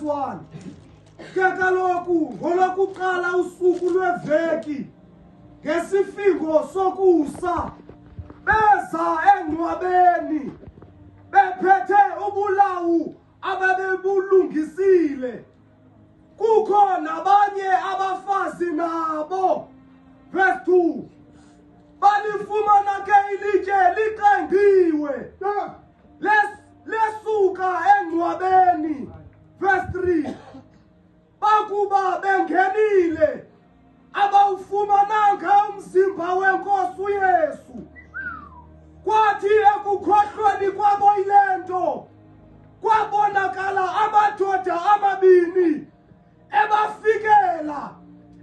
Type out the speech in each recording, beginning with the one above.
1. Ke kaloku ngolokuqala usuku lweveki ngesifingo sokusa beza engcwabeni bephethe ubulawu ababebulungisile kukho nabanye abafazi nabo. Verse 2. Balifumana ke ilitye liqendiwe lesuka engcwabeni. Verse 3. Bakuba bengenile abawufumananga umzimba wenkosi uYesu. Kwathi ekukhohlweni kwabo ile nto kwabonakala amadoda amabini ebafikela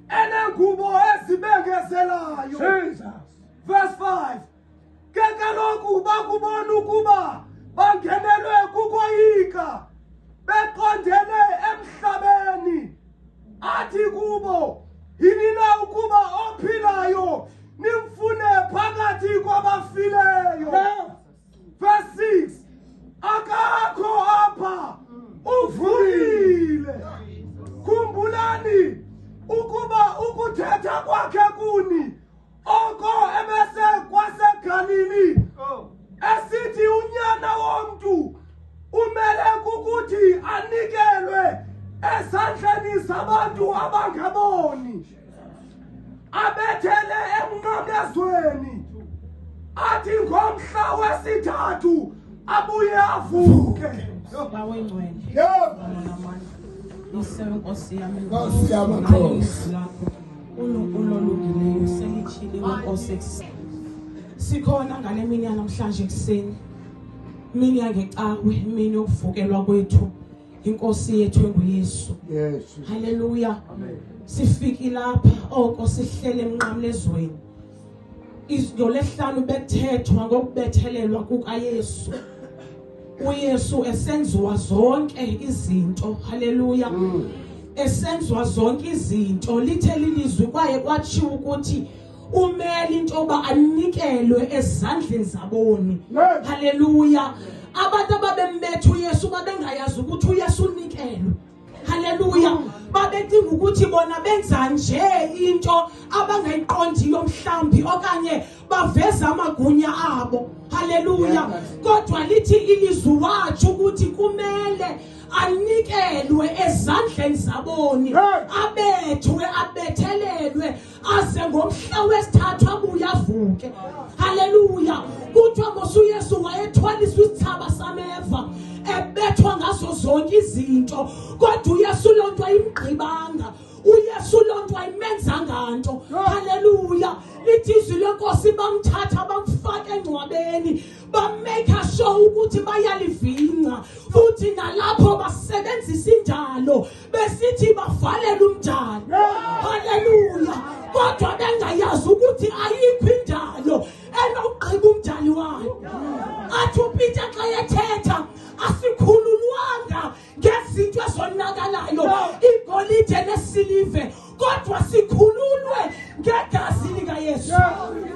enengubo ezibengezelayo. Verse 5. Ke kaloku bakubona ukuba bangenelwe kukoyika beqondene emhlabeni. Athi kubo, yini na ukuba ophilayo nimfune phakathi kwabafileyo. Verse 6. Akakho apha uvukile. Khumbulani ukuba ukuthetha kwakhe kuni oko ebese kwaseGalili esithi unyana womntu umele kukuthi anikelwe ezandleni zabantu abangeboni abethele emnqamlezweni. Athi ngomhla wesithathu abuye avuke. Nkosi yamakhosi ulolugileyo selithile wenkosi. Sikhona ngale mini namhlanje kuseni, mini yangecawe, mini yokuvukelwa kwethu inkosi yethu enguYesu. Haleluya. Sifiki lapha oko sihlele emnqamlezweni. Ngolesihlanu bekuthethwa ngokubethelelwa kukaYesu. uYesu esenziwa zonke izinto. Haleluya. Esenziwa zonke izinto. Lithe lilizwi kwaye kwatshiwo ukuthi umele intoba anikelwe ezandleni zaboni. Haleluya. Abantu ababembethe uYesu babengayazi ukuthi uYesu unikelwe. Haleluya. Babedinga ukuthi bona benza nje into abangayiqondiyo mhlambi okanye baveza amagunya abo. Haleluya. Kodwa lithi ilizwi wathi ukuthi kumele anikelwe ezandleni zaboni, abethwe abethelelwe aze ngomhla wesithathu abuye avuke. Haleluya. Kuthiwa ngosuYesu wayethwaliswa isithaba sameva ebethwa ngazo zonke izinto, kodwa uYesu lonto ayimgqibanga. uYesu lonto ayimenzanga nto. Haleluya. Lithi izwi lenkosi bamthatha bamfaka engcwabeni, bamake sure ukuthi bayalivinca, futhi nalapho basebenzisa injalo besithi bavalele umjalo. Haleluya. Kodwa bengayazi ukuthi ayikho injalo enogqiba umjali wayo. Athi uPeter xa yethetha asikhululwanga ngezinto ezonakalayo, igolide nesilive, kodwa sikhululwe ngegazi likaYesu.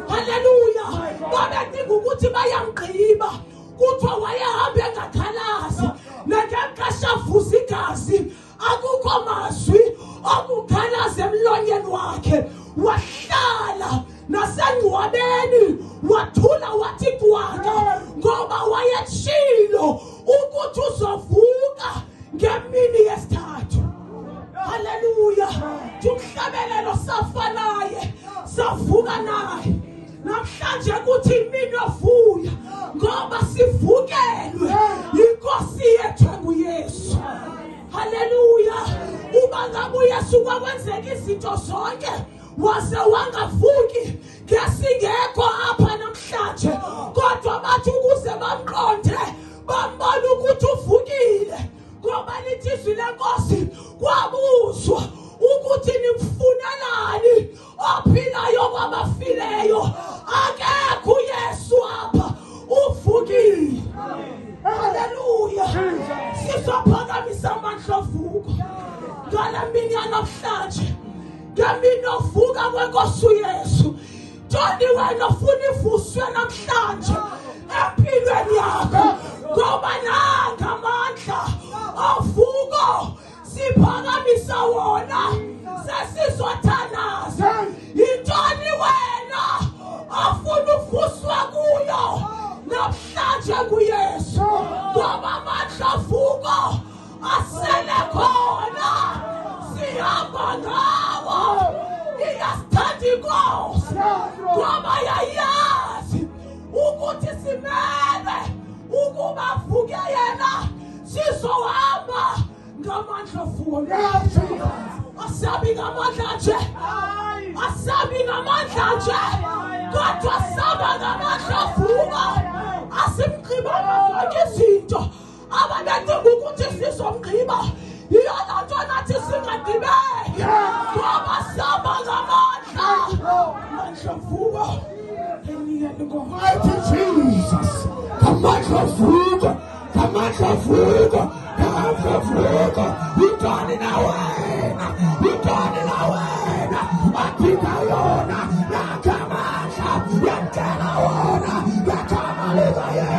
Haleluya. Babedinga ukuthi bayamgqiba, kuthiwa wayehambe engakhalazi, nangexesha avuza igazi akukho mazwi okukhalaza emlonyeni wakhe. Wahlala nasengcwabeni wathula wathi twaka, ngoba wayetshilo ukuthi uzovuka ngemini yesithathu. Haleluya. Tumhlabelelo safa naye, savuka naye. Namhlanje kuthi imini yovuya ngoba sivukelwe inkosi yethu enguYesu. Haleluya. Uba ngabe uYesu kwakwenzeka izinto zonke wase wangavuki ngesingekho apha namhlanje, kodwa bathi ukuze bamqonde bambona ukuthi uvukile, ngoba lithi izwi lenkosi kwabuzwa ukuthi nimfunelani ophilayo kwabafileyo. Akekho uYesu apha, uvukile. Haleluya. Sizophakamisa amandla ovuko ngala mini yanamhlanje, ngemini yovuka kwenkosi uYesu. Toni wena ofuna ivuswe namhlanje empilweni yakho, ngoba nanga amandla ovuko siphakamisa wona sesizothanaza intoni wena afuna ufuswa kuyo namhlanje kuYesu ngoba amandla avuka asele khona sihamba ngawo iyasithanda inkosi ngoba yayazi ukuthi simele ukuba avuke yena sizohamba ngamandla avuka asabi ngamandla nje asabi ngamandla nje kodwa saba ngamandla avuka asimgqiba zonke izinto abadinga ukuthi sizomgqiba iyona nto nathi singadibeki ngoba saba ngamandla avuka. Mighty Jesus, ngamandla avuka, ngamandla avuka, ngamandla avuka, idani na wena, idani na wena, apika yona, nakamandla, yantela wona, yakamaleza yena.